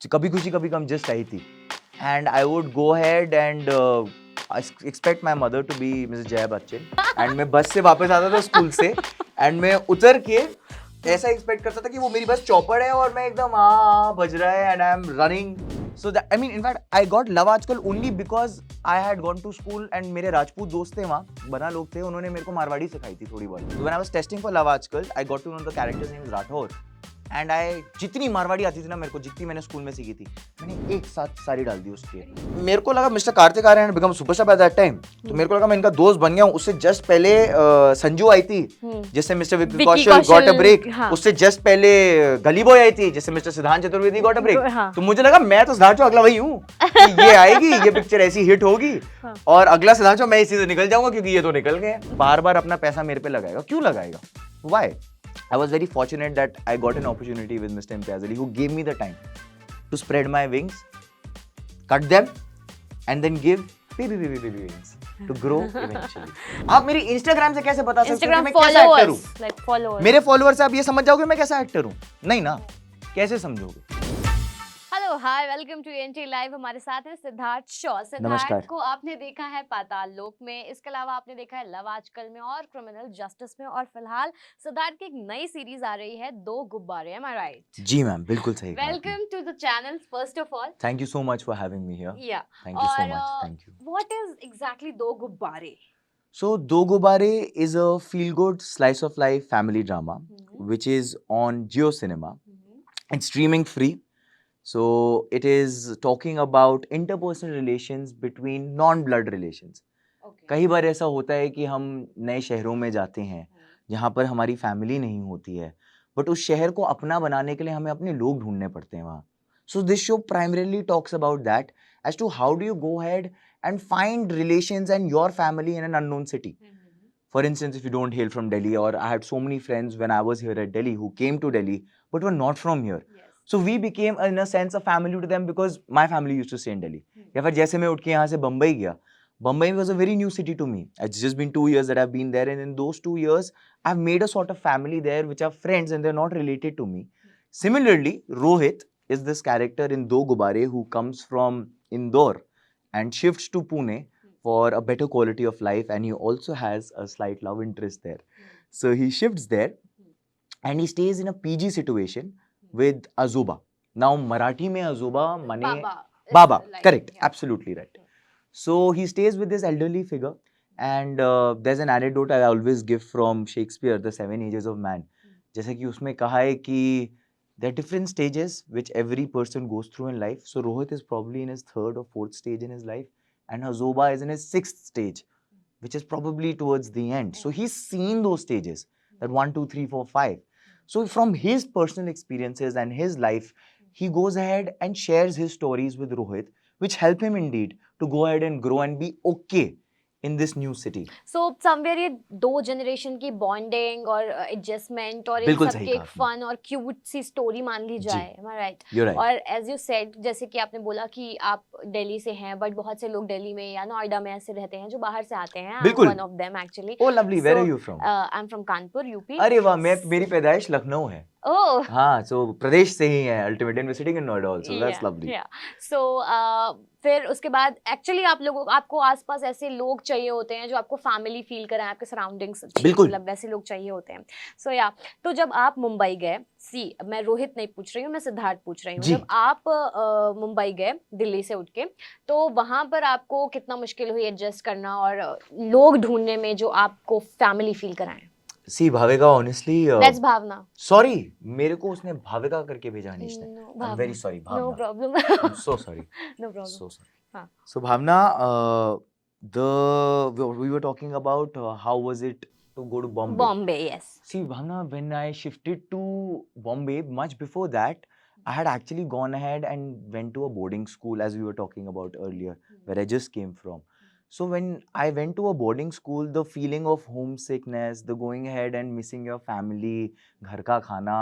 कभी खुशी कभी गम जस्ट आई थी and I would go ahead and expect my mother to be Mrs. Jaya Bachchan and मैं बस से वापस आता था स्कूल से एंड मैं उतर के ऐसा एक्सपेक्ट करता था कि वो मेरी बस चौपड़ है और मैं एकदम बज रहा है and I am running so that I mean in fact I got Love Aajkal only because I had gone to school and मेरे राजपूत दोस्त थे वहाँ बना लोग थे उन्होंने मेरे को मारवाड़ी सिखाई थी थोड़ी बहुत when I was testing for Love Aajkal I got to know the characters name is Rathore and I जितनी मारवाड़ी आती थी ना मेरे को जितनी मैंने स्कूल में सीखी थी मैंने एक साथ सारी डाल दी उसके मेरे को लगा mister Kartik Aaryan had become superstar by that time तो मेरे को लगा मैं इनका दोस्त बन गया हूँ उससे जस्ट पहले संजू आई थी जिससे mister Vicky Kaushal got a break उससे जस्ट पहले गली बॉय आई थी जिससे मिस्टर सिद्धांत चतुर्वेदी गॉट अ ब्रेक तो मुझे लगा मैं तो सिद्धांत अगला वही हूँ ये आएगी ये पिक्चर ऐसी हिट होगी और अगला सिद्धांत मैं इसी से निकल जाऊंगा क्योंकि ये तो निकल गए बार बार अपना पैसा मेरे पे लगाएगा क्यों लगाएगा why I was very fortunate that I got an opportunity with Mr. Imtiaz Ali, who gave me the time to spread my wings, cut them, and then give baby wings to grow eventually. आप मेरी Instagram से कैसे बता सकते हो कि मैं कैसा एक्टर हूँ? Like followers. मेरे followers से आप ये समझ जाओगे मैं कैसा एक्टर हूँ? नहीं ना? कैसे समझोगे? Hello hi welcome to NT live हमारे साथ है सिद्धार्थ शॉ नमस्कार। सिद्धार्थ को आपने देखा है पाताल लोक में इसके अलावा आपने देखा है लव आजकल में और क्रिमिनल जस्टिस में और फिलहाल सिद्धार्थ की एक नई सीरीज आ रही है दो गुब्बारे एम आई राइट जी मैम बिल्कुल सही कहा आपने। Welcome to the channel first of all Thank you so much for having me here. या Thank you so much. Thank you. What is exactly दो गुब्बारे So, Do Gubare is a feel-good slice of life family drama, which is on Jio Cinema. It's streaming free. So, it is talking about interpersonal relations between non-blood relations. कई बार ऐसा होता है कि हम नए शहरों में जाते हैं जहाँ पर हमारी फैमिली नहीं होती है बट उस शहर को अपना बनाने के लिए हमें अपने लोग ढूंढने पड़ते हैं वहाँ so this show primarily talks about that as to how do you go head and find relations and your family in an unknown city. For instance, if you don't hail from Delhi, or I had so many friends when I was here at Delhi who came to Delhi but were not from here. So we became in a sense a family to them because my family used to stay in Delhi. या फिर जैसे मैं उठ के यहाँ से बम्बई गया Bombay was a very new city to me. It's just been 2 years that I've been there and in those 2 years, I've made a sort of family there which are friends and they're not related to me. Similarly, Rohit is this character in Do Gubare who comes from Indore and shifts to Pune for a better quality of life and he also has a slight love interest there. So he shifts there and he stays in a PG situation with Azuba. Now Marathi mein Azuba mane Baba, correct, absolutely right. So he stays with this elderly figure and there's an anecdote I always give from Shakespeare, The Seven Ages of Man. जैसे कि उसमें कहा है कि there are different stages which every person goes through in life. So Rohit is probably in his 3rd or 4th stage in his life and Hazoba is in his 6th stage, which is probably towards the end. So he's seen those stages, that 1, 2, 3, 4, 5. So from his personal experiences and his life, he goes ahead and shares his stories with Rohit, which help him indeed to go ahead and grow and be okay in this new city. So somewhere ये दो generation की bonding और adjustment और इन बिल्कुल सब सही की एक कहा आपने। फन और क्यूट सी स्टोरी मान ली जी। जाए am I right? You're right. और एज यू सेड जैसे कि आपने बोला कि आप दिल्ली से हैं बट बहुत से लोग दिल्ली में या नोएडा में ऐसे रहते हैं जो बाहर से आते हैं बिल्कुल। One of them actually Oh lovely, where are you from? I am from Kanpur UP अरे वाह मेरी पैदाइश लखनऊ है ओह हाँ सो प्रदेश से ही है ultimately and sitting in Noida also that's lovely so फिर उसके बाद एक्चुअली आपको आसपास ऐसे लोग चाहिए होते हैं जो आपको फैमिली फील कराएं आपके सराउंडिंग्स बिल्कुल। मतलब वैसे लोग चाहिए होते हैं सो तो जब आप मुंबई गए मैं रोहित नहीं पूछ रही हूँ मैं सिद्धार्थ पूछ रही हूँ जी। जब आप मुंबई गए दिल्ली से उठ के तो वहां पर आपको कितना मुश्किल हुई एडजस्ट करना और लोग ढूंढने में जो आपको फैमिली फील कराएं see Bhavika honestly let's Bhavna sorry मेरे को उसने भाविका करके भेजा अनीश ने No, I am very sorry no Bhavna problem I am so sorry no problem so sorry हाँ। so Bhavna we were talking about how was it to go to Bombay. Bombay yes See, Bhavna, when I shifted to Bombay, much before that, I had actually gone ahead and went to a boarding school, as we were talking about earlier, where I just came from. So when I went to a boarding school, the feeling of homesickness, the going ahead and missing your family, घर का खाना,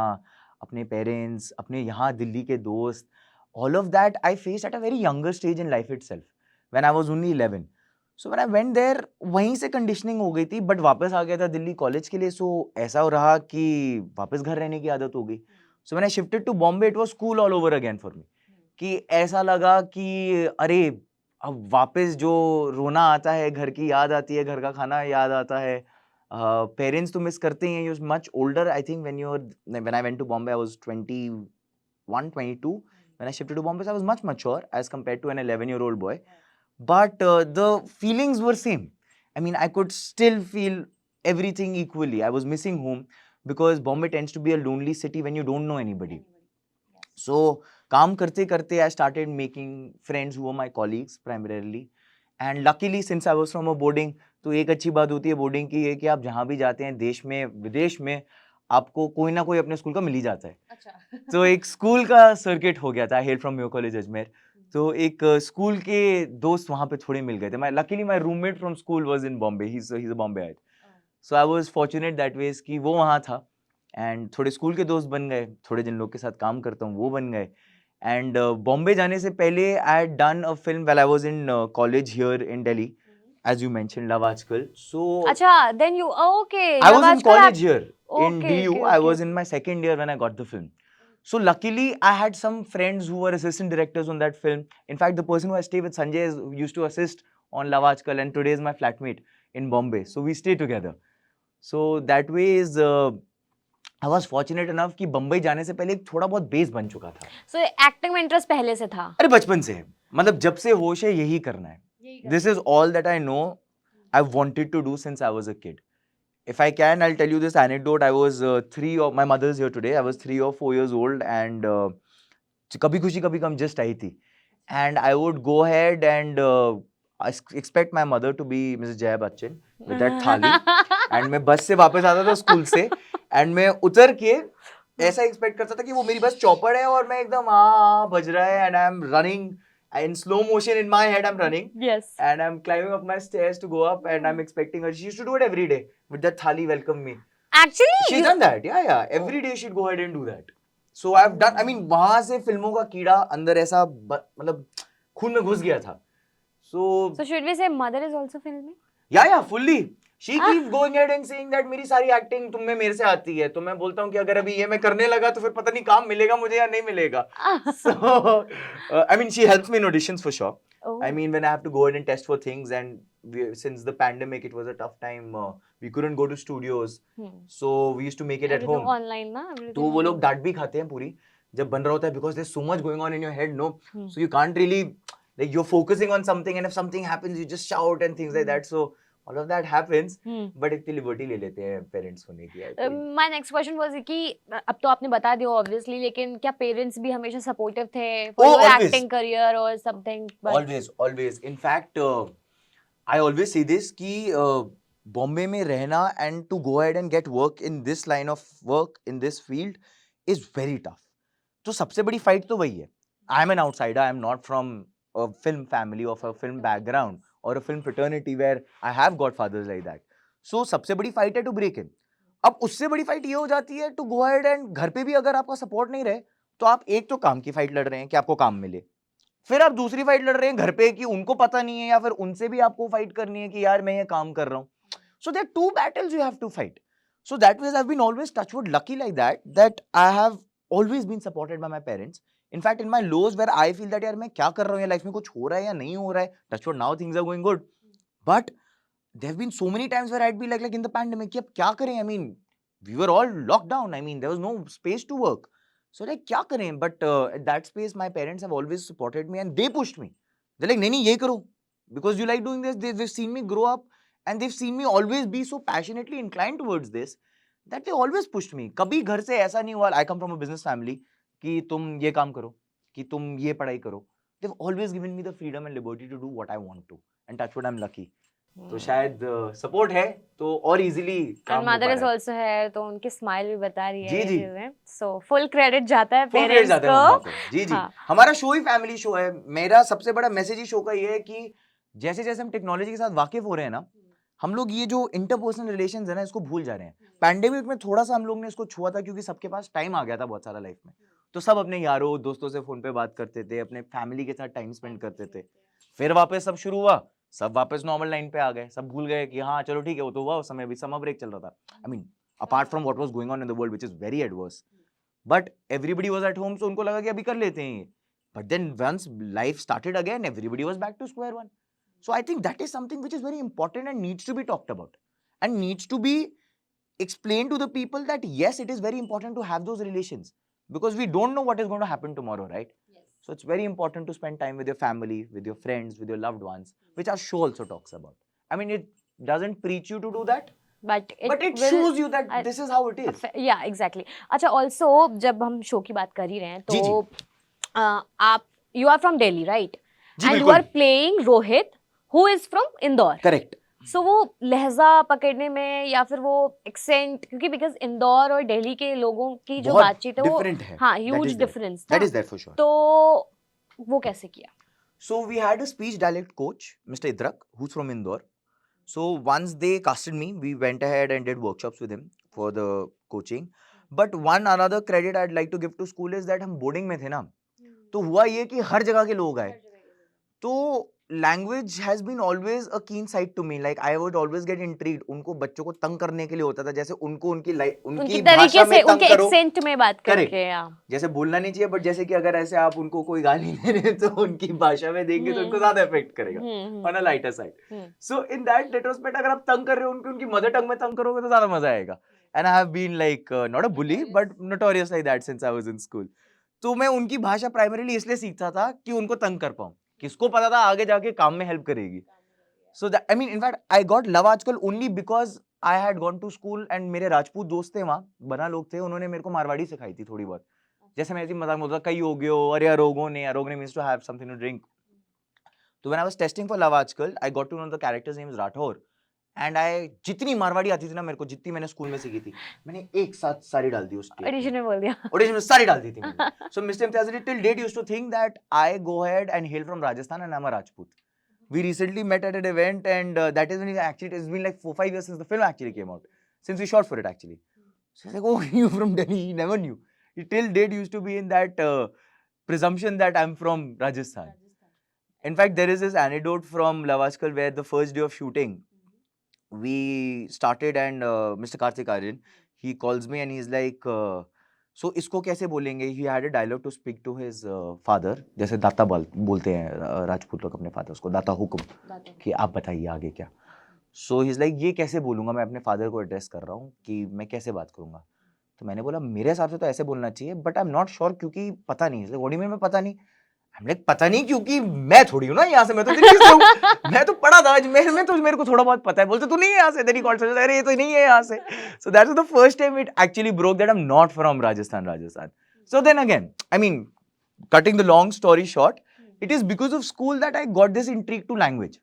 अपने parents, अपने यहाँ दिल्ली के दोस्त, all of that I faced at a very younger stage in life itself, when I was only 11. So when I went there, वहीं से कंडीशनिंग हो गई थी बट वापस आ गया था दिल्ली कॉलेज के लिए सो ऐसा हो रहा कि वापस घर रहने की आदत हो गई so when I shifted to Bombay it was school all over again for me कि ऐसा लगा कि अरे अब वापस जो रोना आता है, घर की याद आती है, घर का खाना याद आता है, पेरेंट्स तो मिस करते ही हैं. You much older I think when I went to Bombay I was 21, 22. When I shifted to Bombay, I was much mature as compared to an 11-year-old boy. But the feelings were same. I mean, I could still feel everything equally. I was missing home because Bombay tends to be a lonely city when you don't know anybody. So, काम करते करते I started making friends who were my colleagues primarily. And luckily, since I was from a boarding, तो एक अच्छी बात होती है boarding की है कि आप जहाँ भी जाते हैं देश में विदेश में आपको कोई ना कोई अपने स्कूल का मिल ही जाता है. अच्छा. तो एक स्कूल का सर्किट हो गया था. I hail from your college Ajmer. तो एक स्कूल के दोस्त वहाँ पे थोड़े मिल गए थे. Luckily my roommate from school was in Bombay. He is a Bombayite. So I was fortunate that ways कि वो वहाँ था एंड थोड़े स्कूल के दोस्त बन गए. थोड़े जिन लोग के साथ काम करता हूँ वो बन गए. एंड बॉम्बे जाने से पहले I had done a film when I was in college here in Delhi. As you mentioned, Love Aajkal. So अच्छा, then you okay. I was Love in Aajkal college here in okay, DU. okay, I okay. was in my second year when I got the film. So luckily, I had some friends who were assistant directors on that film. In fact, the person who I stay with, Sanjay, used to assist on Love Aajkal, and today is my flatmate in Bombay. So we stay together. So that way is I was fortunate enough कि बम्बई जाने से पहले एक थोड़ा बहुत base बन चुका था. So acting में इंटरेस्ट पहले से था. अरे बचपन से है. मतलब जब से होश है यही करना है. This is all that I know I've wanted to do since I was a kid. If I can, I'll tell you this anecdote. I was my mother's here today. I was 3 or 4 years old and Kabhi Khushi Kabhi Gum just आई थी. And I would go ahead and expect my mother to be Mrs. Jaya Bachchan with that thali. And मैं बस से वापस आता था school से and मैं उतर के ऐसा एक्सपेक्ट करता था कि वो मेरी बस चौपड़ है और मैं एकदम बज रहा है and I'm running in slow motion in my head. I'm running. Yes. And I'm climbing up my stairs to go up and I'm expecting her. She used to do it every day with that thali welcome me. Actually, She's done that. Yeah. Every day she'd go ahead and do that. So I've done. I mean, वहाँ से फिल्मों का कीड़ा अंदर ऐसा मतलब खून में घुस गया था. So should we say mother is also filming? Yeah, fully. She keeps going ahead and saying that मेरी सारी एक्टिंग तुम में मेरे से आती है. तो मैं बोलता हूँ कि अगर अभी ये मैं करने लगा तो फिर पता नहीं काम मिलेगा मुझे या नहीं मिलेगा. So I mean, she helps me in auditions for sure. Oh. I mean, when I have to go ahead and test for things, and since the pandemic, it was a tough time. We couldn't go to studios, so we used to make it at home. Online ना. तो वो लोग डांट भी खाते हैं पूरी जब बन रहा होता है because there's so much going on in your head, no? So you can't really like you're focusing on something, and if something happens, you just shout and things like that. So all of that happens, but इतनी liberty ले लेते हैं parents होने की. My next question was कि अब तो आपने बता दिया obviously, लेकिन क्या पेरेंट्स भी हमेशा सपोर्टिव थे for your acting career or something? Always. In fact, I always say this कि बॉम्बे में रहना and to go ahead and get work in this line of work in this field is very tough. तो सबसे बड़ी fight तो वही है. I am an outsider. I am not from a film family or a film background or a film fraternity where I have got fathers like that. So सबसे बड़ी fight है to break in. अब उससे बड़ी fight ये हो जाती है to go ahead and घर पे भी अगर आपका सपोर्ट नहीं रहे तो आप एक तो काम की फाइट लड़ रहे हैं कि आपको काम मिले. फिर आप दूसरी फाइट लड़ रहे हैं घर पे कि उनको पता नहीं है या फिर उनसे भी आपको फाइट करनी है कि यार मैं ये काम कर रहा हूँ. So there are two battles you have to fight. So that way I've been always touchwood lucky like that I have always been supported by my parents. In fact, in my lows where I feel that यार मैं क्या कर रहा हूँ या life में कुछ हो रहा है या नहीं हो रहा है, touchwood now things are going good. But there have been so many times where I'd be like in the pandemic कि अब क्या करें? I mean, we were all locked down. I mean, there was no space to work. So like क्या करें? But at that space, my parents have always supported me and they pushed me. They're like नहीं ये करो because you like doing this. They've seen me grow up and they've seen me always be so passionately inclined towards this that they always pushed me. कभी घर से ऐसा नहीं हुआ. I come from a business family कि तुम ये काम करो, कि तुम ये पढ़ाई करो. They've always given me the freedom and liberty to do what I want to. And touch wood, I'm lucky. तो शायद सपोर्ट है तो और इजीली काम हो पा रहा है. मदर इज आल्सो है तो उनकी स्माइल भी बता रही है. जी. सो फुल क्रेडिट जाता है पेरेंट्स को. जी. हमारा शो ही फैमिली शो है. मेरा सबसे बड़ा मैसेज ही शो का ये है कि जैसे जैसे हम टेक्नोलॉजी के साथ वाकिफ हो रहे हैं ना, हम लोग ये जो इंटरपर्सनल रिलेशंस है ना इसको भूल जा रहे हैं. पैंडेमिक में थोड़ा सा हम लोग ने इसको छुआ था क्योंकि सबके पास टाइम आ गया था बहुत सारा लाइफ में. तो सब अपने यारों दोस्तों से फोन पे बात करते थे, अपने फैमिली के साथ टाइम स्पेंड करते थे. फिर वापस सब शुरू हुआ, सब वापस नॉर्मल लाइन पे आ गए. सब भूल गए कि हाँ चलो ठीक है वो तो हुआ. उस समय भी समर ब्रेक चल रहा था. I mean apart from what was going on in the world which is very adverse, but everybody was at home. So उनको लगा कि अभी कर लेते हैं. But then once life started again, everybody was back to square one. So I think that is something which is very important and needs to be talked about and needs to be explained to the people that yes, it is very important to have those relations because we don't know what is going to happen tomorrow, right? So it's very important to spend time with your family, with your friends, with your loved ones, which our show also talks about. I mean, it doesn't preach you to do that, but it will shows you that this is how it is. या exactly अच्छा also जब हम show की बात कर ही रहे हैं जी, तो आप you are from Delhi right जी, एंड यू बिल्कुल। Are playing Rohit who is from Indore correct. So वो लहजा पकड़ने में या फिर वो एक्सेंट क्योंकि बिकॉज इंदौर और दिल्ली के लोगों की जो बातचीत है वो डिफरेंट है। हाँ huge difference that is there for sure. तो वो कैसे किया? So we had a speech dialect coach, Mr. Idrak, who's from Indore. So once they casted me, we went ahead and did workshops with him for the coaching. But one another credit I'd like to give to school is that हम boarding में थे ना, तो हुआ ये कि हर जगह के लोग आए, तो language has been always a keen side to me. Like I would always get intrigued. उनको बच्चों को तंग करने के लिए होता था, जैसे उनको उनकी उनकी भाषा तरीके में से तंग उनके करो। एक्सेंट में बात Correct. करके जैसे बोलना नहीं चाहिए, बट जैसे कि अगर ऐसे आप उनको कोई गाली दे रहे हैं तो उनकी भाषा में देंगे तो उनको ज्यादा इफेक्ट करेगा on a lighter side. So in that retrospect अगर आप तंग कर रहे हो उनको, उनकी मदर टंग में तंग करोगे तो ज्यादा मजा आएगा. And I have been like not a bully but notorious like that since I was in school. तो मैं उनकी भाषा प्राइमरीली इसलिए सीखता था कि उनको तंग कर पाऊं. किसको पता था आगे जाके काम में हेल्प करेगी. So that I mean, in fact, I got love आजकल only because I had gone to school and मेरे राजपूत दोस्त थे वहाँ, बना लोग थे, उन्होंने मेरे को मारवाड़ी सिखाई थी थोड़ी बहुत. जैसे मैं ऐसी मजाक में होता कई हो गयो, अरे अरोगने means to have something to drink. So when I was testing for love आजकल, I got to know the character's name is Rathore. And I जितनी मारवाड़ी आती थी ना मेरे को, जितनी मैंने स्कूल में सीखी थी, मैंने एक साथ सारी डाल दी उस tape में. ऑडिशन में बोल दिया. ऑडिशन में सारी डाल दी थी मैंने. So Mr. Imtiaz Ali till date used to think that I go ahead and hail from Rajasthan and I'm a Rajput. We recently met at an event and that is when it's been like 4-5 years since the film actually came out. Since we shot for it actually. So he's like, oh, you from Delhi? He never knew. He till date used to be in that presumption that I'm from Rajasthan. In fact, there is this anecdote from Love Aajkal where the first day of shooting, we started and Mr. Karthik Aryan, he calls me and he's like, so इसको कैसे बोलेंगे? He had a dialogue to speak to his father. जैसे दाता बोलते हैं राजपूत लोग अपने father को, दाता हुक्म, कि आप बताइए आगे क्या. So he's like, ये कैसे बोलूँगा? मैं अपने फादर को एड्रेस कर रहा हूँ कि मैं कैसे बात करूँगा. तो मैंने बोला मेरे हिसाब से तो ऐसे बोलना चाहिए, but I am not sure क्योंकि पता नहीं. व्हाट डू यू मीन में पता नहीं? हम लाइक पता नहीं क्योंकि मैं थोड़ी हूँ ना यहाँ से, मैं तो दिल्ली से हूँ. मैं तो पढ़ा था अजमेर में, तो मेरे को थोड़ा बहुत पता है. बोलते तू नहीं है यहाँ से, देन ही कॉल्ड, अरे ये तो नहीं है यहाँ से. So that was the first time it actually broke that I am not from Rajasthan. So then again, I mean, cutting the long story short, it is because of school that I got this intrigue to language.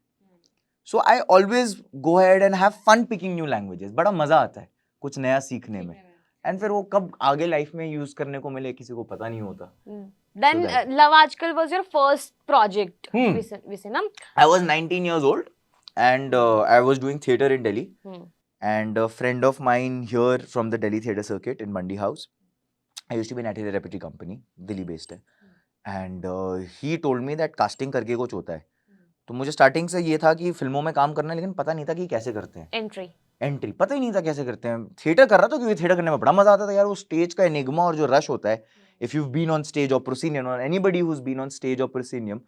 So I always go ahead and have fun picking new languages. बड़ा मजा आता है कुछ नया सीखने में. And फिर वो कब आगे लाइफ में यूज करने को मिले किसी को पता नहीं होता. Then Love Aajkal was your first project. वैसे ना? I was 19 years old and I was doing theatre in Delhi. And a friend of mine here from the Delhi theatre circuit in Mandi House, I used to be in a repertory company, Delhi based है. And he told me that casting करके कुछ होता है. तो मुझे starting से ये था कि फिल्मों में काम करना है, लेकिन पता नहीं था कि कैसे करते हैं. एंट्री पता ही नहीं था कैसे करते हैं. थिएटर कर रहा था क्योंकि थिएटर करने में बड़ा मजा आता था यार. वो स्टेज का एनिग्मा और जो रश होता है, if you've been on stage or proscenium, or anybody who's been on stage or proscenium,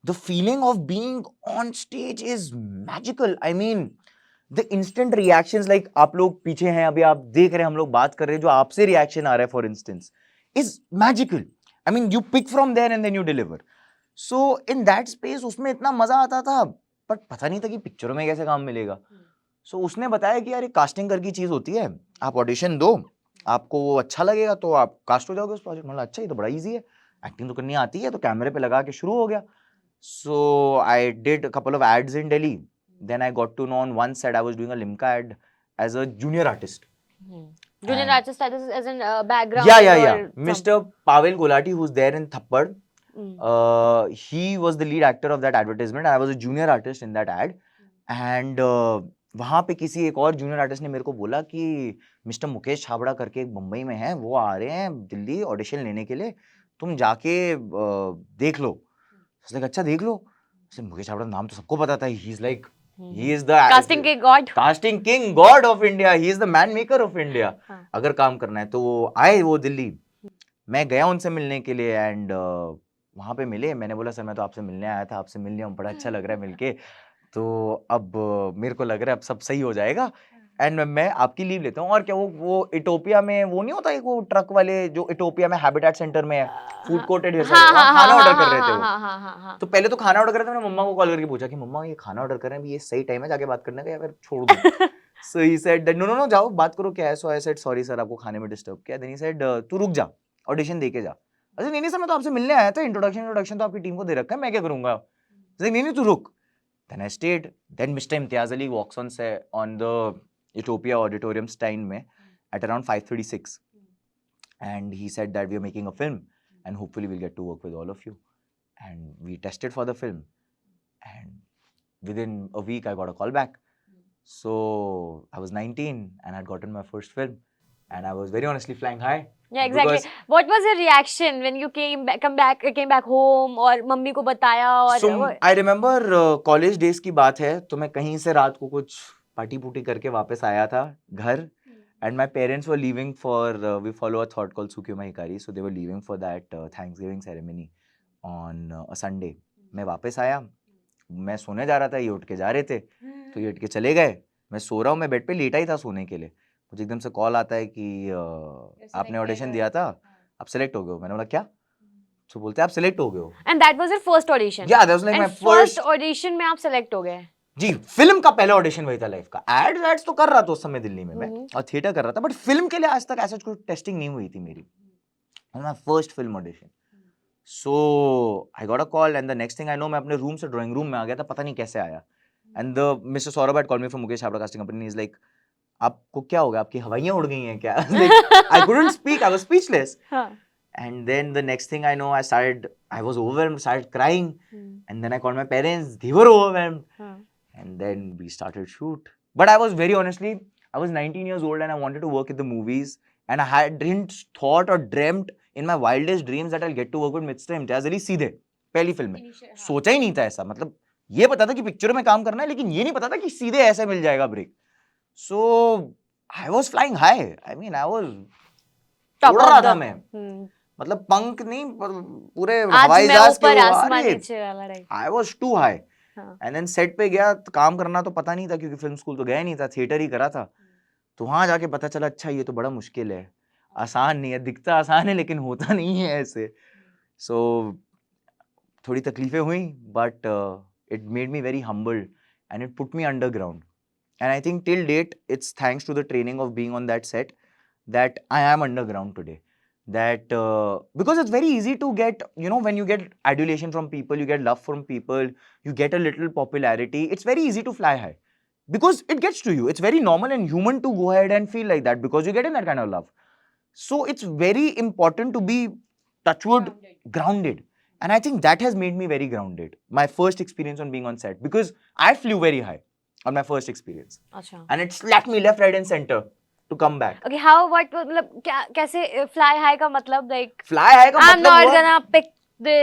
the feeling of being on stage is magical. I mean, the instant reactions, like आप लोग पीछे हैं अभी, आप देख रहे हैं, हम लोग बात कर रहे हैं, जो आपसे रिएक्शन आ रहा है for instance, is magical. I mean, you pick from there and then you deliver. So in that space उसमें इतना मजा आता था, बट पता नहीं था कि पिक्चरों में कैसे काम मिलेगा. So उसने बताया कि यार ये कास्टिंग करके चीज होती है, आप ऑडिशन दो, आपको वो अच्छा लगेगा तो आप कास्ट हो जाओगे उस प्रोजेक्ट. मतलब अच्छा, ये तो बड़ा इजी है, एक्टिंग तो करनी आती है, तो कैमरे पे लगा के शुरू हो गया. So I did a couple of ads in Delhi. Then I got to know on one set I was doing a Limca ad as a junior artist. Junior artist as in background. Yeah. Mr. Pavel Gulati, who's there in Thappad, he was the lead actor of that advertisement. I was a junior artist in that ad. And वहाँ पे किसी एक और junior artist ने मेरे को बोला कि मिस्टर मुकेश छाबड़ा करके एक मुंबई में है, वो आ रहे हैं दिल्ली ऑडिशन लेने के लिए, तुम जाके देख लो. अच्छा देख लो. मुकेश छाबड़ा नाम तो सबको पता था. He is like, he is the casting king god of India. He is the man maker of India. अगर काम करना है तो वो आए वो दिल्ली. मैं गया उनसे मिलने के लिए एंड वहाँ पे मिले, मैंने बोला सर मैं तो आपसे मिलने आया था, आपसे मिल लिया हूँ, बड़ा अच्छा लग रहा है मिलके, तो अब मेरे को लग रहा है अब सब सही हो जाएगा एंड मैं आपकी लीव लेता हूँ। और क्या वो इटोपिया में वो नहीं होता एक वो ट्रक वाले जो इटोपिया में हैबिटेट सेंटर में है, फूड कोर्ट है ढेर सारे, हाँ वहाँ हाँ हाँ खाना हाँ ऑर्डर कर रहे थे हाँ वो। हाँ हाँ हाँ हाँ तो पहले तो खाना ऑर्डर कर रहे थे, मैंने मम्मा को कॉल करके पूछा कि मम्मा ये खाना ऑर्डर कर रहे हैं, अभी ये सही टाइम है जाके बात करने का या फिर छोड़ दूँ? So he said no no no जाओ बात करो क्या है। So I said sorry sir आपको खाने में डिस्टर्ब किया। देन ही सेड तू रुक जा, ऑडिशन दे के जा। अरे नहीं नहीं सर मैं तो आपसे मिलने आया था, इंट्रोडक्शन तो आपकी टीम को दे रखा है, मैं क्या करूंगा? नहीं नहीं तू रुक। Then I stayed. Then Mr. Imtiaz Ali walks on the Utopia Auditorium Stein में at around 5:36, and he said that we are making a film and hopefully we'll get to work with all of you. And we tested for the film, and within a week I got a call back. So I was 19 and I'd gotten my first film, and I was very honestly flying high. Yeah, exactly. Because What was your reaction when you came back home और mummy को बताया और so I remember college days की बात है, तो मैं कहीं से रात को कुछ पार्टी पुटी करके वापस आया था घर, and my parents were leaving for we follow a thought called Tsukyo Mahikari, so they were leaving for that Thanksgiving ceremony on a Sunday. मैं वापस आया, मैं सोने जा रहा था, ये उठ के जा रहे थे, तो ये उठ के चले गए। मैं सो रहा हूँ, मैं बेड पे लेटा ही था सोने के लिए, मुझे एकदम से कॉल आता है कि आपने ऑडिशन दिया था, आप सेलेक्ट हो गए हो। मैंने बोला क्या? तो बोलते आप सेलेक्ट हो गए हो। and that was your first audition. Yeah, that was like and my first first audition में आप select हो गए। जी। फिल्म का पहला ऑडिशन वही था लाइफ का। एड्स तो कर रहा था उस समय दिल्ली में मैं, और थिएटर कर रहा था, बट फिल्म के लिए आज तक ऐसा कोई टेस्टिंग नहीं हुई थी मेरी। My first film audition. So I got a call and the next thing I know मैं अपने रूम से ड्राइंग रूम में आ गया था, पता नहीं कैसे आया। And the mister Saurabh had called me from Mukesh हाबड़ा कास्टिंग कंपनी, इज लाइक आपको क्या हो गया, आपकी हवाइयां उड़ गई हैं क्या? Like I couldn't speak, I was speechless. And then the next thing I know, I was overwhelmed, started crying. And then I called my parents, they were overwhelmed. And then we started shoot. But I was very honestly, I was 19 years old and I wanted to work in the movies. And I didn't thought or dreamt in my wildest dreams that I'll get to work with Mr. Imtiaz Ali सीधे पहली film में। सोचा ही नहीं था ऐसा, मतलब ये पता था कि पिक्चरों में काम करना है, लेकिन ये नहीं पता था कि सीधे ऐसे मिल जाएगा break. So I was flying high. I mean, I was उड़ रहा था मैं, मतलब पंख नहीं पूरे हवाई जहाज के ऊपर। I was too high. And then set पे गया तो काम करना तो पता नहीं था, क्योंकि फिल्म स्कूल तो गया नहीं था, थिएटर ही करा था। तो वहां जाके पता चला अच्छा ये तो बड़ा मुश्किल है, आसान नहीं है, दिखता आसान है लेकिन होता नहीं है ऐसे। सो थोड़ी तकलीफें हुई, but it made me very humbled and it put me underground. And I think till date it's thanks to the training of being on that set that I am underground today. That because it's very easy to get, you know, when you get adulation from people, you get love from people, you get a little popularity, it's very easy to fly high because it gets to you. It's very normal and human to go ahead and feel like that because you get in that kind of love. So it's very important to be touchwood grounded. And I think that has made me very grounded. My first experience on being on set, because I flew very high on my first experience. अच्छा। And it slapped me left, right and center to come back. Okay, how what मतलब क्या कैसे fly high का मतलब like Fly high का I'm मतलब not हुआ, gonna pick the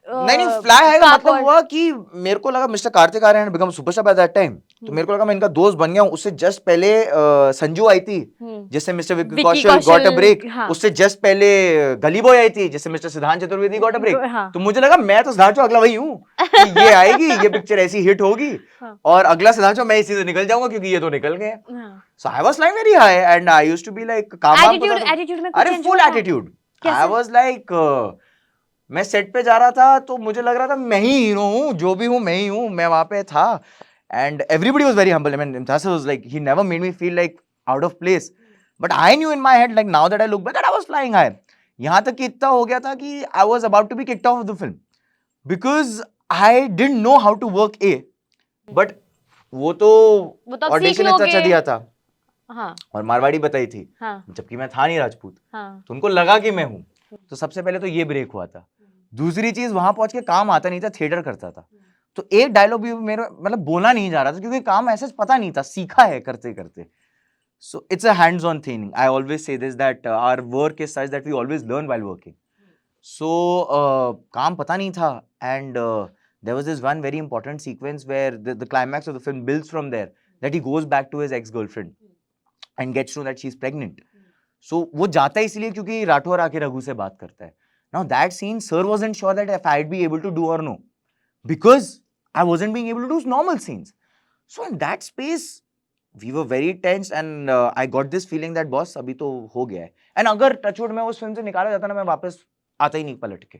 नहीं fly high का cup मतलब or- हुआ कि मेरे को लगा mister Kartik Aaryan had become superstar by that time, तो मेरे को लगा मैं इनका दोस्त बन गया हूँ। उससे जस्ट पहले संजू आई थी जिससे mister Vicky Kaushal got a break, उससे जस्ट पहले गली बॉय आई थी जिससे मिस्टर सिद्धांत चतुर्वेदी गॉट अ ब्रेक। तो मुझे लगा मैं तो सिद्धांत अगला वही हूँ कि ये आएगी, ये पिक्चर ऐसी हिट होगी और अगला सिद्धांत मैं इसी से निकल जाऊंगा क्योंकि ये तो निकल गए। So I was flying very high and I used to be like attitude में अरे full attitude. I was like मैं सेट पे जा रहा था तो मुझे लग रहा था मैं ही हीरो हूँ, जो भी हूँ मैं ही हूँ, मैं वहां पे था। And everybody was very humble. I mean Imtiaz was like he never made me feel like out of place, but I knew in my head like now that I look back that I was flying high. यहाँ तक कि इतना हो गया था कि I was about to be kicked off the film because I didn't know how to work a, but वो तो ऑडिशन इतना अच्छा दिया था। हाँ। और मारवाड़ी बताई थी, हाँ। जबकि मैं था नहीं राजपूत। हाँ। तो उनको लगा कि मैं हूँ। तो सबसे पहले तो ये ब्रेक हुआ था। दूसरी चीज वहां पहुंच के काम आता नहीं था, थिएटर करता था, तो एक डायलॉग भी मेरे मतलब बोला नहीं जा रहा था क्योंकि काम ऐसे पता नहीं था, सीखा है करते करते। So it's a hands on thing. I always say this that our work is such that we always learn while working. So काम पता नहीं था and there was this one very important sequence where the climax of the film builds from there, that he goes back to his ex-girlfriend and gets to know that she's pregnant. So वो जाता है इसलिए क्योंकि राठौर आके रघु से बात करता है Now that scene, sir wasn't sure that if I'd be able to do or no, because I wasn't being able to do normal scenes. So in that space, we were very tense, and I got this feeling that boss अभी तो हो गया है. And अगर touchwood में उस film से निकाला जाता ना, मैं वापस आता ही नहीं पलट के.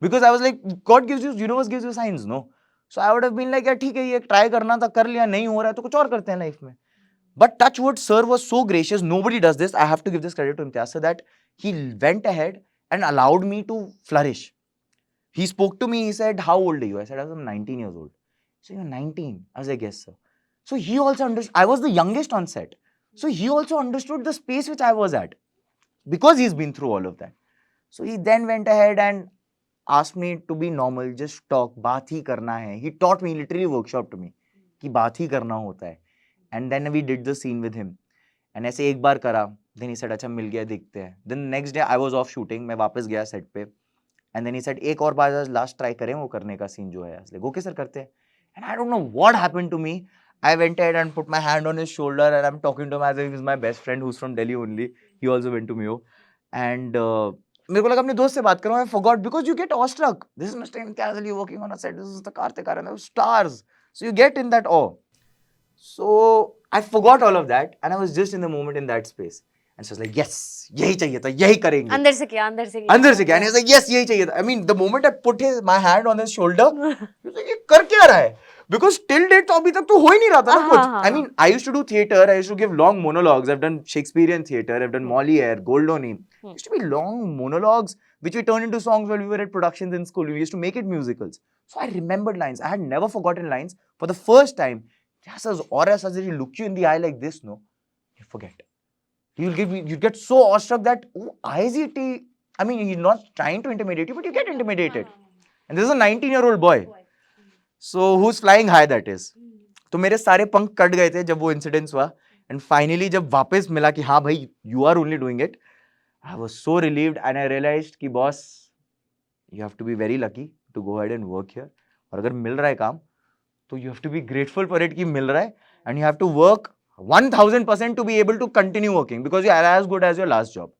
Because I was like, God gives you, universe gives you signs, no? So I would have been like, यार ठीक है, ये ट्राई करना था, कर लिया, नहीं हो रहा है तो कुछ और करते हैं लाइफ में. But touchwood, sir was so gracious. Nobody does this. I have to give this credit to Imtiaz sir that he went ahead and allowed me to flourish. He spoke to me. He said, "How old are you?" I said, "I'm 19 years old." So you're 19. I was like, "Yes, sir." So he also understood. I was the youngest on set. So he also understood the space which I was at because he's been through all of that. So he then went ahead and asked me to be normal, just talk, बात ही करना है. He taught me, literally workshop to me कि बात ही करना होता है. And then we did the scene with him. And ऐसे एक बार करा, then he said, अच्छा मिल गया, देखते हैं. Then next day I was off shooting, मैं वापस गया set पे. And then he said, एक और बार last try करें वो करने का scene जो है. I was like, okay sir, करते हैं. And I don't know what happened to me. I went ahead and put my hand on his shoulder and I'm talking to him as if he's my best friend who's from Delhi only. He also went to Mio. And मेरे को लगा अपने दोस्त से बात करूँ. I forgot because you get awestruck. This is Mr. Imtiaz Ali working on a set. This is the Kartik Aaryan. Those stars. So you get in that awe. So I forgot all of that and I was just in the moment in that space. And so I was like, yes, यही चाहिए था, यही करेंगे. अंदर से किया. अंदर से किया. And he was like, yes, यही चाहिए था. I mean, the moment I put my hand on his shoulder, he was like, ये कर क्या रहा है? Because till date तो अभी तक तो हो ही नहीं रहा था ना कुछ. I mean, I used to do theatre. I used to give long monologues. I've done Shakespearean theatre. I've done Molière, Goldoni. It used to be long monologues which we turned into songs while we were at productions in school. We used to make it musicals. So I remembered lines. I had never forgotten lines. For the first time, yes, as aura such that he look you in the eye like this, no, you forget. You get so awestruck that, oh, is he? I mean, he's not trying to intimidate you, but you get intimidated. And this is a 19-year-old boy. So who's flying high that is. तो मेरे सारे पंख cut गए थे जब वो incidence हुआ. And finally जब वापस मिला कि हाँ भाई, you are only doing it, I was so relieved and I realized कि boss, you have to be very lucky to go ahead and work here. और अगर मिल रहा है काम, तो you have to be grateful for it कि मिल रहा है, and you have to work 1000% to be able to continue working because you are as good as your last job.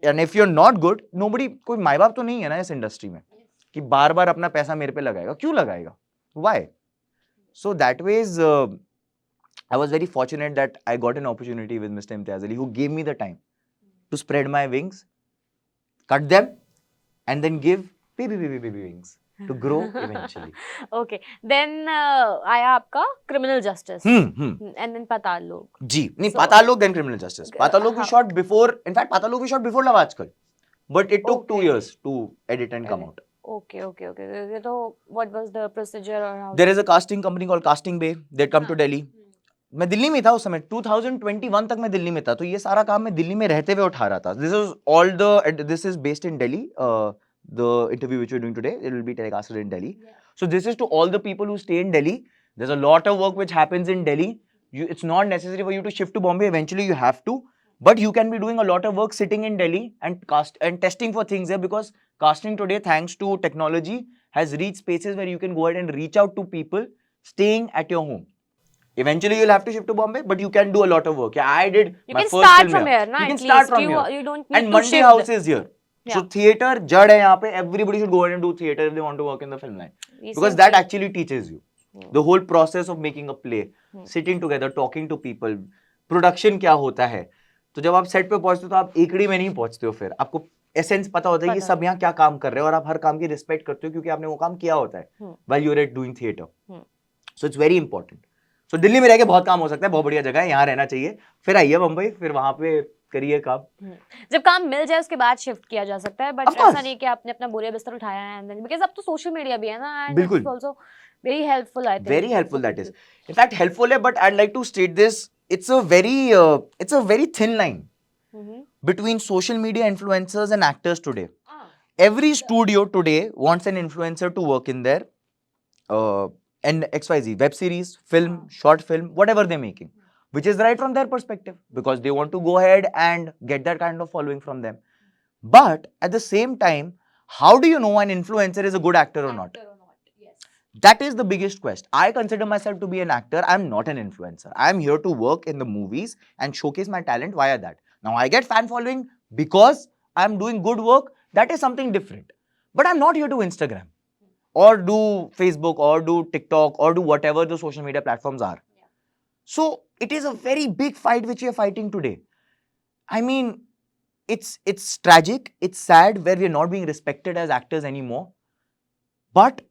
And if you're not good, nobody, कोई माँ बाप तो नहीं है ना इस इंडस्ट्री में कि बार बार अपना पैसा मेरे पे लगाएगा. क्यों लगाएगा? Why? So that ways, I was very fortunate that I got an opportunity with Mr. Imtiaz Ali, who gave me the time to spread my wings, cut them, and then give baby wings to grow eventually. Okay. Then आया आपका Criminal Justice. And then Patal Lok. जी, नहीं, Patal Lok then Criminal Justice. Patal Lok we shot before, in fact, Patal Lok we shot before Love Aajkal. But it took 2 years to edit and come out. Okay. So what was the procedure or how? There is a casting company called Casting Bay. They come to Delhi. मैं दिल्ली में था उस समय. 2021 तक मैं दिल्ली में था. तो ये सारा काम मैं दिल्ली में रहते हुए उठा रहा था. This is based in Delhi. The interview which we're doing today, it will be telecasted in Delhi. Yeah. So this is to all the people who stay in Delhi. There's a lot of work which happens in Delhi. It's not necessary for you to shift to Bombay. Eventually you have to. But you can be doing a lot of work sitting in Delhi and testing for things there, because casting today, thanks to technology, has reached spaces where you can go ahead and reach out to people staying at your home. Eventually, you'll have to shift to Bombay, but you can do a lot of work. Yeah, I did. You can start from here, na? You can start from here. You don't need and to Monday shift. House is here. Yeah. So theatre, jad hai yahan pe. Everybody should go ahead and do theatre if they want to work in the film line. Because that actually teaches you. The whole process of making a play, sitting together, talking to people, production क्या होता है. तो जब आप set पे पहुंचते हो तो आप एकड़ी में नहीं पहुंचते हो. फिर आपको एसेंस पता होता है कि सब यहाँ क्या काम कर रहे हैं और आप हर काम की रिस्पेक्ट करते हो क्योंकि आपने वो काम किया होता है while you're doing theatre. So it's very important. So Delhi में रह के बहुत काम हो सकता है. बहुत बढ़िया जगह है, यहाँ रहना चाहिए. फिर आइए बम्बई, फिर वहाँ पे करिए काम. जब काम मिल जाए उसके बाद शिफ्ट किया जा सकता है. बट ऐसा नहीं कि आपने अपना बोरिया बिस्तर उठाया है एंड देन, बिकॉज़ अब तो सोशल मीडिया भी है ना. And it's also very helpful, I think. Very helpful that is. In fact, helpful है, but I'd like to state this. It's a very thin line between social media influencers and actors today. Every studio today wants an influencer to work in their and XYZ web series, film, short film, whatever they're making, which is right from their perspective because they want to go ahead and get that kind of following from them. But at the same time, how do you know an influencer is a good actor or not? That is the biggest quest. I consider myself to be an actor. I'm not an influencer. I'm here to work in the movies and showcase my talent via that. Now, I get fan following because I'm doing good work, That is something different. But I'm not here to Instagram or do Facebook or do TikTok or do whatever the social media platforms are. So it is a very big fight which we are fighting today. I mean, it's tragic, it's sad, where we are not being respected as actors anymore. But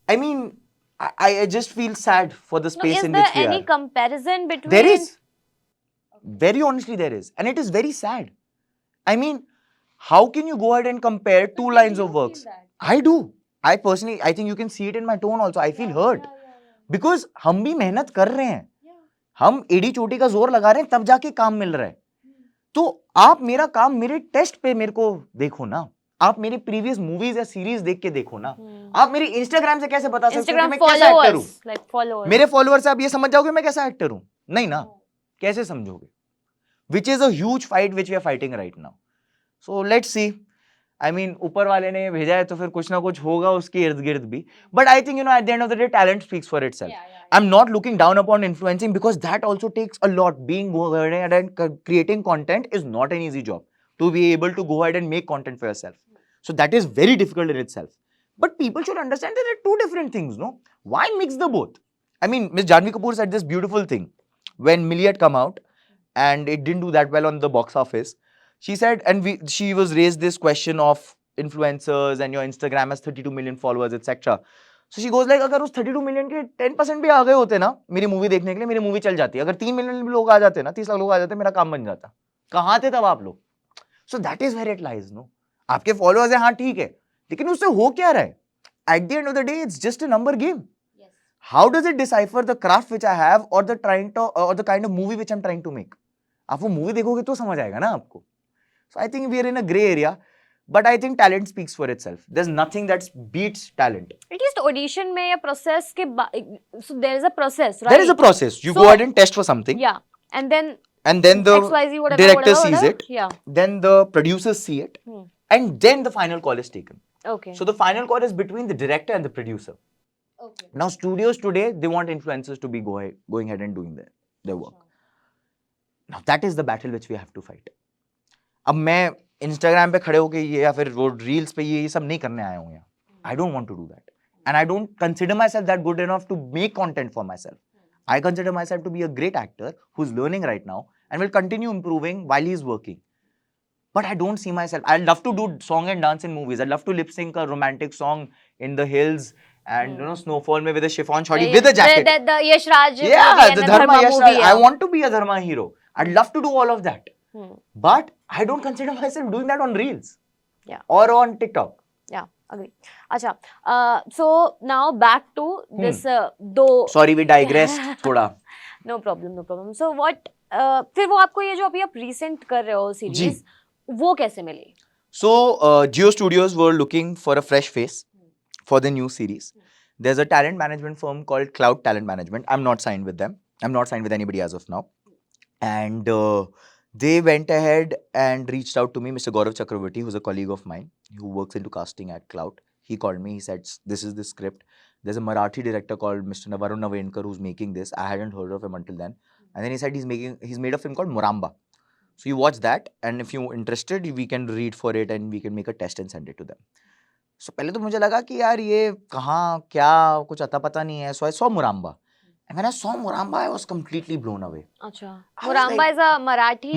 I mean, I just feel sad for the No, space is in there which we any are. comparison between? There is. Very honestly, there is. And it is very sad. I mean, how can you go ahead and compare two lines of works? I do. I personally, I think you can see it in my tone also. I feel hurt. Because हम भी मेहनत कर रहे हैं. हम एड़ी चोटी का जोर लगा रहे हैं, तब जाके काम मिल रहा है. तो आप मेरा काम मेरे टेस्ट पे मेरे को देखो ना. आप मेरे प्रीवियस मूवीज या सीरीज देख के देखो ना. आप मेरे इंस्टाग्राम से कैसे बता सकते हो कि मैं कैसा एक्टर हूँ? like followers. मेरे फॉलोअर्स से आप ये समझ जाओगे मैं कैसा एक्टर हूँ? नहीं ना. कैसे समझोगे? Which is a huge fight which we are fighting right now. So let's see. I mean, ऊपर वाले ने भेजा है तो फिर कुछ ना कुछ होगा उसके इर्द गिर्द भी. But I think, you know, at the end of the day, talent speaks for itself. I'm not looking down upon influencing because that also takes a lot. Being go ahead and creating content is not an easy job. To be able to go ahead and make content for yourself. So that is very difficult in itself. But people should understand that there are two different things, no? Why mix the both? I mean, Miss Janvi Kapoor said this beautiful thing when Millie had come out and it didn't do that well on the box office. She said, and she was raised this question of influencers and your Instagram has 32 million followers, etc. So she goes like, अगर उस 32 million के 10% भी आ गए होते ना मेरी movie देखने के लिए, मेरी मूवी चल जाती. अगर 3 मिलियन लोग आ जाते ना, 30 लाख लोग आ जाते, मेरा काम बन जाता. कहाँ थे तब आप लोग? So that is where it lies, no? आपके followers हैं, हाँ ठीक है, लेकिन उससे हो क्या रहा है? At the end of the day, it's just a number game. Yes. How does it decipher the craft which I have or the kind of movie which I'm trying to make? आप वो movie देखोगे तो समझ आएगा ना आपको. So I think we are in a gray area, but I think talent speaks for itself. There's nothing that beats talent. At least audition में या process के so there is a process, right? There is a process. You go ahead and test for something. Yeah, and then the XYZ, whatever, director sees it. Yeah. Then the producers see it, and then the final call is taken. Okay. So the final call is between the director and the producer. Okay. Now studios today, they want influencers to be going ahead and doing their work. Now that is the battle which we have to fight. अब मैं Instagram पे खड़े होके ये या फिर वो reels पे ये सब नहीं करने आया हूँ यहाँ. I don't want to do that. And I don't consider myself that good enough to make content for myself. I consider myself to be a great actor who's learning right now and will continue improving while he's working. But I don't see myself. I'd love to do song and dance in movies. I'd love to lip sync a romantic song in the hills and you know snowfall में with a chiffon shorty with a jacket. The Yash Raj. Yeah, the Dharma Yash Raj. I want to be a Dharma hero. I'd love to do all of that. But I don't consider myself doing that on Reels. Yeah. Or on TikTok. Yeah, agree. Acha, so now back to this दो. Sorry, we digressed थोड़ा. No problem, no problem. So what? फिर वो आपको ये जो अभी आप recent कर रहे हो series, वो कैसे मिली? So Jio Studios were looking for a fresh face for the new series. There's a talent management firm called Cloud Talent Management. I'm not signed with them. I'm not signed with anybody as of now. And they went ahead and reached out to me, Mr. Gaurav Chakravarti, who's a colleague of mine who works into casting at Cloud. He called me. He said, this is the script. There's a Marathi director called Mr. Varun Navenkar who's making this. I hadn't heard of him until then. And then he said he's made a film called Muramba. So you watch that, and if you're interested, we can read for it and we can make a test and send it to them. So पहले तो मुझे लगा कि यार ये कहाँ क्या कुछ अता पता नहीं है. So I saw Muramba. And when I saw Muramba, I was completely blown away. अच्छा. Muramba is a Marathi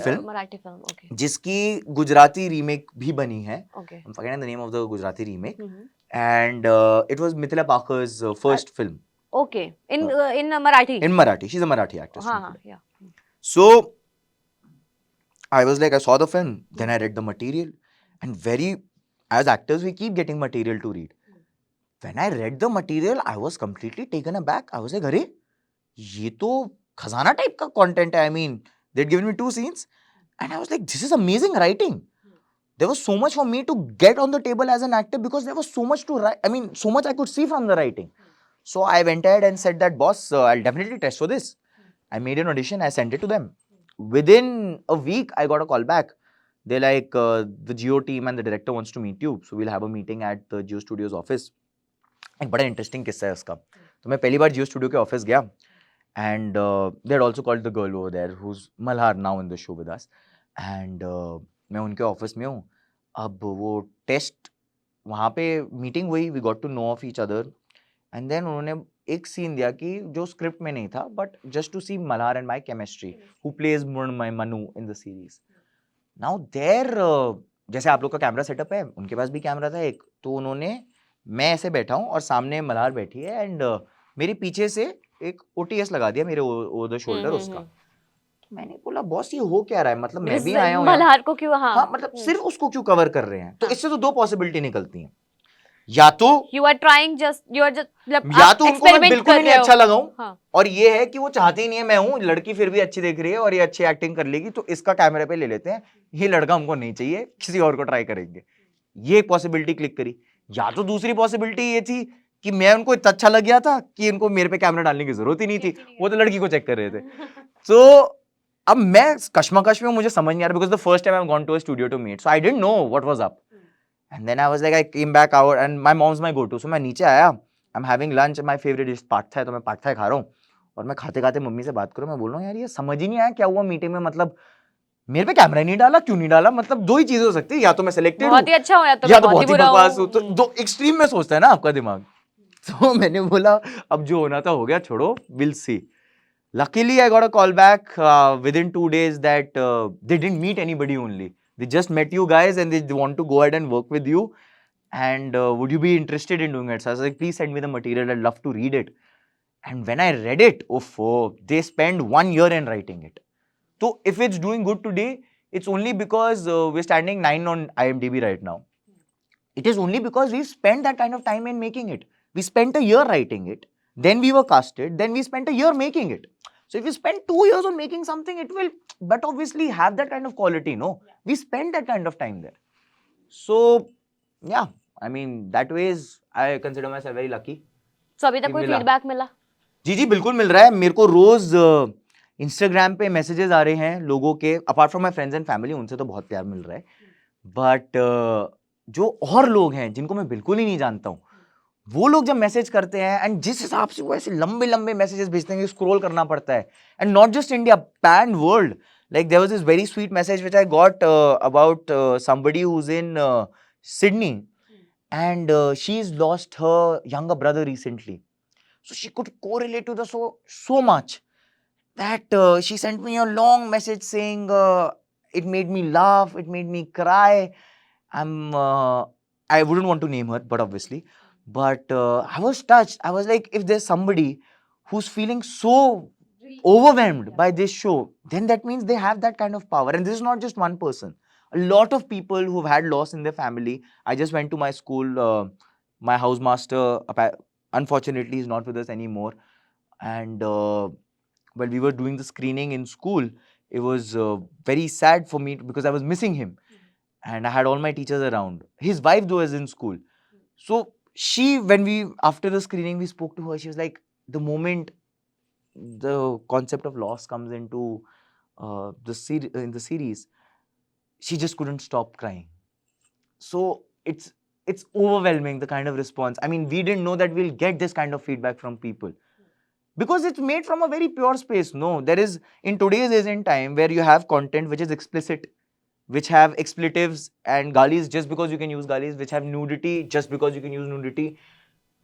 film. Marathi film, okay. जिसकी गुजराती remake भी बनी है. Okay. I'm forgetting the name of the Gujarati remake. And it was Mithila Parker's first film. Okay. In Marathi. In Marathi. She's a Marathi actress. Yeah. So I was like, I saw the film, then I read the material, and as actors, we keep getting material to read. When I read the material, I was completely taken aback. I was like, अरे ये तो खजाना type का content है. I mean, they'd given me 2 scenes, and I was like, this is amazing writing. There was so much for me to get on the table as an actor because there was so much to write. I mean, so much I could see from the writing. So I went ahead and said that, boss, I'll definitely test for this. I made an audition. I sent it to them. Within a week, I got a call back. They're like, the Jio team and the director wants to meet you. So we'll have a meeting at the Jio Studios office. एक बड़ा interesting किस्सा है उसका. तो मैं पहली बार Jio studio के ऑफिस गया and they had also called the girl over there who is Malhar now in the show with us. एंड मैं उनके ऑफिस में हूँ. अब वो टेस्ट वहाँ पे मीटिंग हुई, we got to know of each other, and then उन्होंने एक सीन दिया कि जो स्क्रिप्ट में नहीं था, but just to see Malhar and my chemistry, who plays my Manu in the series. Now there जैसे आप लोग का कैमरा सेटअप है, उनके पास भी कैमरा था एक, तो उन्होंने, मैं ऐसे बैठा हूँ और सामने मल्हार बैठी है, एंड मेरे पीछे से एक ओटीएस लगा दिया मेरे ओवर द शोल्डर उसका. तो मैंने बोला बॉस ये हो क्या रहा है, मतलब मैं भी आया हूँ यहाँ. मल्हार को क्यों? हाँ हाँ मतलब सिर्फ उसको क्यों कवर कर रहे हैं? तो हाँ. इससे तो दो पॉसिबिलिटी निकलती हैं, या तो you are trying just, you are just, या तो उनको मैं बिल्कुल ही नहीं अच्छा लगा हूं, हाँ. और ये है कि वो चाहते ही नहीं है मैं हूं, लड़की फिर भी अच्छी दिख रही है और ये अच्छी एक्टिंग कर लेगी, तो इसका कैमरे पे ले लेते हैं, ये लड़का हमको नहीं चाहिए, किसी और को ट्राई करेंगे. ये पॉसिबिलिटी क्लिक करी. या तो दूसरी पॉसिबिलिटी ये थी कि मैं उनको इतना अच्छा लग गया था कि इनको मेरे पे कैमरा डालने की जरूरत ही नहीं थी, वो तो लड़की को चेक कर रहे थे. तो अब मैं कश्मकश में, मुझे समझ नहीं आ रहा, because the first time I have gone to a studio to meet, so I didn't know what was up. And then I was like, I came back out and my mom's my go-to. So मैं नीचे आया, I'm having lunch, my favorite dish पाक Thai, तो मैं पाक Thai खा रहा हूँ, और मैं खाते खाते मम्मी से बात करूँ, मैं बोल रहा हूँ यार ये समझ ही नहीं आया क्या हुआ मीटिंग में, मतलब मेरे पे कैमरा नहीं डाला, क्यों नहीं डाला, मतलब दो ही चीजें हो सकती है, या तो मैं सिलेक्टेड हूँ, बहुत ही अच्छा हो, या तो या मैं तो बहुत बहुत ही ही बुरा बकवास हूँ. हूँ. तो दो एक्सट्रीम में सोचता है ना आपका दिमाग. तो मैंने बोला अब जो होना था हो गया, छोड़ो, will see. Luckily, I got a call back within 2 days that they didn't meet anybody only. They just met you guys and they want to go ahead and work with you. And would you be interested in doing it? So I was like, please send me the material. I'd love to read it. And when I read it, they spent 1 year in writing it. So if it's doing good today, it's only because we're standing 9 on IMDb right now. It is only because we spent that kind of time in making it. We spent a year writing it. Then we were casted. Then we spent a year making it. So if you spend 2 years on making something, it will, but obviously have that kind of quality, no? Yeah. We spend that kind of time there. So, yeah, I mean, that way is, I consider myself very lucky. So अभी तक कोई feedback मिला? जी बिल्कुल मिल रहा है मेरे को. रोज Instagram पे मैसेजेस आ रहे हैं लोगों के, apart from my friends and family, उनसे तो बहुत प्यार मिल रहा है. बट जो और लोग हैं जिनको मैं बिल्कुल ही नहीं जानता हूँ, वो लोग जब मैसेज करते हैं, एंड जिस हिसाब से वो ऐसे लंबे लंबे मैसेजेस भेजते हैं, स्क्रॉल करना पड़ता है, and not just India, pan world. Like there was this very sweet message which I got about somebody who's in Sydney, and she's lost her younger brother recently. So she could correlate to the so much that she sent me a long message saying it made me laugh, it made me cry. I wouldn't want to name her, but obviously. But I was touched. I was like, if there's somebody who's feeling so overwhelmed by this show, then that means they have that kind of power. And this is not just one person. A lot of people who've had loss in their family. I just went to my school. My housemaster, unfortunately, is not with us anymore. And while we were doing the screening in school, it was very sad for me because I was missing him. And I had all my teachers around. His wife, though, is in school. So she, when we, after the screening, we spoke to her. She was like, the moment the concept of loss comes into in the series, she just couldn't stop crying. So it's overwhelming, the kind of response. I mean, we didn't know that we'll get this kind of feedback from people, because it's made from a very pure space. No, there is, in today's age and time, where you have content which is explicit, which have expletives and galis just because you can use galis, which have nudity just because you can use nudity.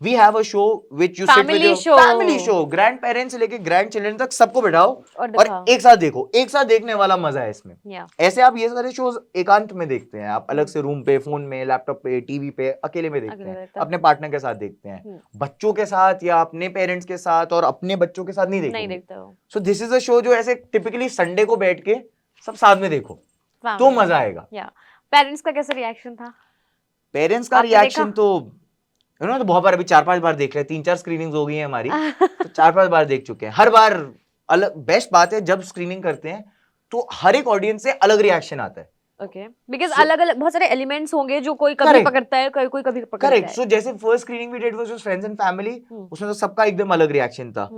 We have a show which you sit with your family show, grandparents से लेके grandchildren तक सबको बिठाओ और एक साथ देखो. एक साथ देखने वाला मजा है इसमें. ऐसे आप ये सारे शोज एकांत में देखते हैं, आप अलग से रूम पे, फोन में, लैपटॉप पे, टीवी पे अकेले में देखते हैं, अपने पार्टनर के साथ देखते हैं, बच्चों के साथ या अपने पेरेंट्स के साथ और अपने बच्चों के साथ नहीं देखते हो. So this is a show जो ऐसे टिपिकली संडे को बैठ के सब साथ में देखो तो मजा आएगा. पेरेंट्स का कैसा रिएक्शन था? पेरेंट्स का रिएक्शन तो तो बहुत बार, अभी 4-5 बार देख रहे हैं, 3-4 स्क्रीनिंग्स हो गई हैं हमारी, तो 4-5 बार देख चुके हैं. हर बार अलग. बेस्ट बात है जब स्क्रीनिंग करते हैं तो हर एक ऑडियंस से अलग रिएक्शन आता है. ओके, बिकॉज़ अलग अलग बहुत सारे एलिमेंट्स होंगे जो कोई कभी पकड़ता है, कोई कभी पकड़ता है. करेक्ट. सो जैसे first screening we did was with friends and family, उसमें तो सबका एकदम अलग रिएक्शन था.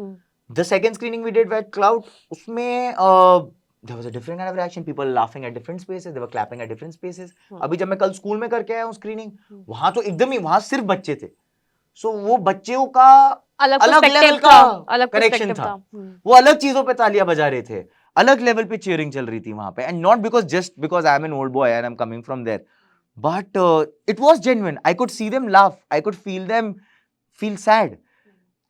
The second screening we did with crowd, उसमें there was a different kind of reaction. People laughing at different spaces, they were clapping at different spaces. अभी जब मैं कल स्कूल में करके आया हूँ स्क्रीनिंग, वहां तो एकदम ही, वहां सिर्फ बच्चे थे. सो वो बच्चों का अलग लेवल का कनेक्शन था. वो अलग चीजों पे तालियां बजा रहे थे, अलग लेवल पे चीयरिंग चल रही थी वहां पे. And not because, just because I am an old boy and I am coming from there, but it was genuine. I could see them laugh, I could feel them feel sad.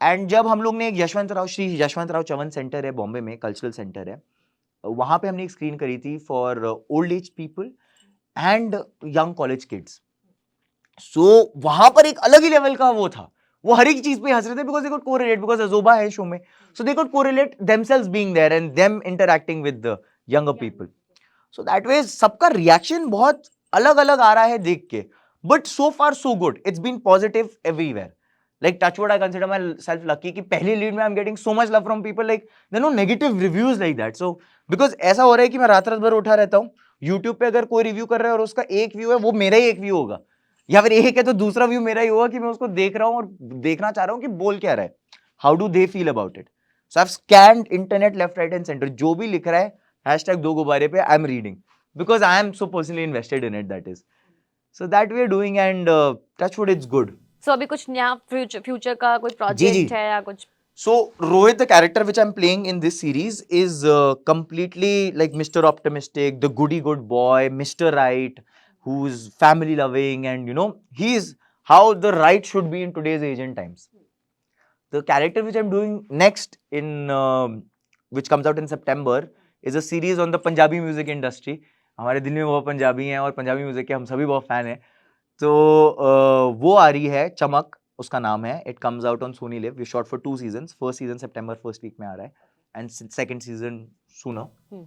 And जब हम लोग ने एक Shri Yashwant Rao Chyavan centre है बॉम्बे में, cultural centre है, वहां पे हमने एक स्क्रीन करी थी for old age people and young college kids. So वहां पर एक अलग ही लेवल का वो था, वो हर एक चीज पे हंस रहे थे because they could correlate, because Ajoba है शो में, so they could correlate themselves being there and them interacting with the younger people. So that way सबका रिएक्शन बहुत अलग अलग आ रहा है देख के, but so far so good, it's been positive everywhere. Like touchwood, I consider myself lucky कि पहली लीड में I'm getting so much love from people, like there are no negative reviews like that. So because ऐसा हो रहा है कि मैं रात रात भर उठा रहता हूँ, YouTube पे अगर कोई रिव्यू कर रहा है और उसका एक व्यू है, वो मेरा ही एक व्यू होगा, या फिर एक है तो दूसरा व्यू मेरा ही होगा कि मैं उसको देख रहा हूँ और देखना चाह रहा हूँ कि बोल क्या रहा है, how do they feel about it. So I have scanned internet left right and centre, जो भी लिख रहा है हैशटैग दो गुब्बारे पे, I am reading because I am so personally invested in it, that is. So that we are doing and touchwood it's good. So अभी कुछ नया future का कोई जी. प्रोजेक्ट है या कुछ? So Rohit, the character which I'm playing in this series, is completely like Mr. Optimistic, the goody good boy, Mr. Right, who's family loving, and you know, he's how the right should be in today's age and times. The character which I'm doing next in which comes out in September is a series on the Punjabi music industry. हमारे दिल में बहुत पंजाबी हैं और Punjabi music के हम सभी बहुत फैन हैं. तो वो आ रही है चमक, उसका नाम है. It comes out on Sony LIV. We shot for 2 seasons. First season सितंबर फर्स्ट वीक में आ रहा है एंड सेकंड सीजन सूनर.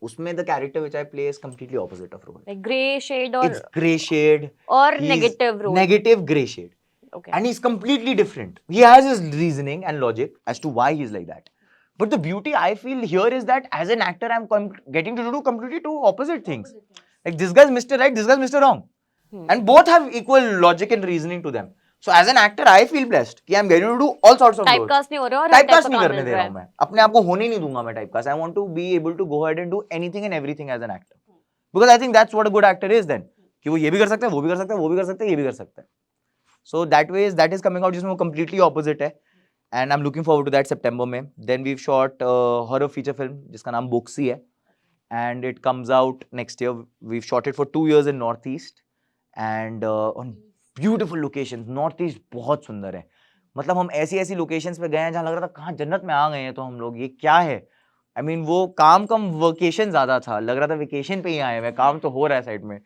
उसमें the character which I play is completely opposite of Rohit. Like grey shade और इट्स ग्रे शेड और negative role. Negative grey shade. Okay. And he's completely different. He has his reasoning and logic as to why he's like that. But the beauty I feel here is that as an actor, I'm getting to do completely two opposite things. Like this guy's Mr. Right, this guy's Mr. Wrong. And both have equal logic and reasoning to them. So as an actor, I feel blessed कि I'm getting to do all sorts of roles. Typecast नहीं हो रहा और Typecast नहीं करने दे रहा हूँ मैं. अपने आप को होने नहीं दूंगा मैं typecast. I want to be able to go ahead and do anything and everything as an actor. Because I think that's what a good actor is then. कि वो ये भी कर सकता है, वो भी कर सकता है, वो भी कर सकता है, ये भी कर सकता है. So that is coming out जिसमें वो completely opposite है, and I'm looking forward to that September में. Then we've shot horror feature film जिसका नाम बोक्सी है, and it comes out next year. We've shot it for 2 years in Northeast and on beautiful locations. Northeast बहुत सुंदर है. मतलब हम ऐसी locations पे गए हैं जहाँ लग रहा था कहाँ जन्नत में आ गए हैं तो हम लोग, ये क्या है. I mean वो काम कम vacation ज़्यादा था, लग रहा था vacation पे ही आए हैं, काम तो हो रहा है साइड में.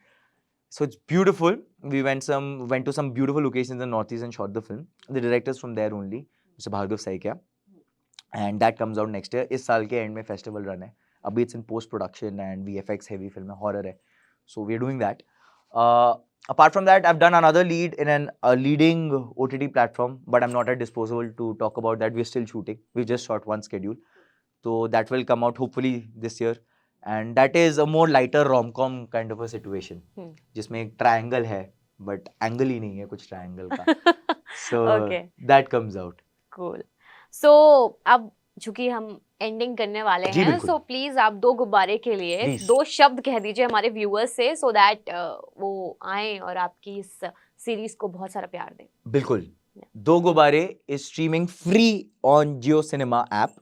So it's beautiful. We went to some beautiful locations in Northeast and shot the film. The director's from there only, Mr. Bhargav Saikia. And that comes out next year. इस साल के end में festival run है. अभी it's in post production and VFX heavy film है, horror है. So we're doing that. Apart from that, I've done another lead in a leading OTT platform, but I'm not at disposal to talk about that. We're still shooting. We just shot one schedule. So that will come out hopefully this year. And that is a more lighter rom-com kind of a situation, जिसमें एक triangle है, but angle ही नहीं है कुछ triangle का. So that comes out. Cool. So अब चूंकि हम एंडिंग करने वाले हैं, so प्लीज आप दो गुब्बारे के लिए 2 शब्द कह दीजिए हमारे व्यूअर्स से, so that वो आए और आपकी इस सीरीज को बहुत सारा प्यार दें. बिल्कुल. दो गुब्बारे is streaming free on Jio cinema app.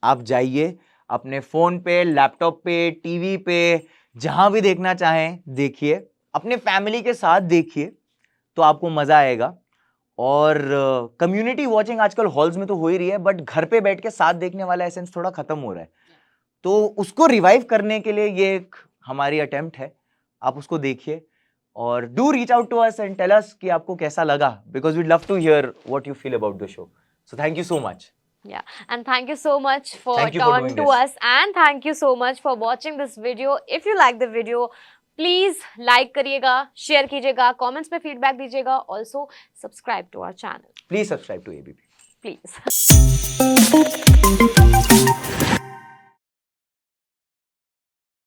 आप जाइए अपने फोन पे, लैपटॉप पे, टीवी पे, जहां भी देखना चाहें देखिए. अपने फैमिली के साथ देखिए तो आपको मजा आएगा. और कम्युनिटी वॉचिंग आजकल हॉल्स में तो हो ही रही है, बट घर पे बैठ के साथ देखने वाला एसेंस थोड़ा खत्म हो रहा है. तो उसको रिवाइव करने के लिए ये एक हमारी अटेम्प्ट है. आप उसको देखिए और do reach out to us and tell us कि आपको कैसा लगा, because we'd love to hear what you feel about the show. So thank you so much. Yeah, and thank you so much for coming to us, and thank you so much for watching this video. If you like the video, please like करिएगा, share कीजिएगा, comments में feedback दीजिएगा. Also subscribe to our channel. Please subscribe to ABP. Please.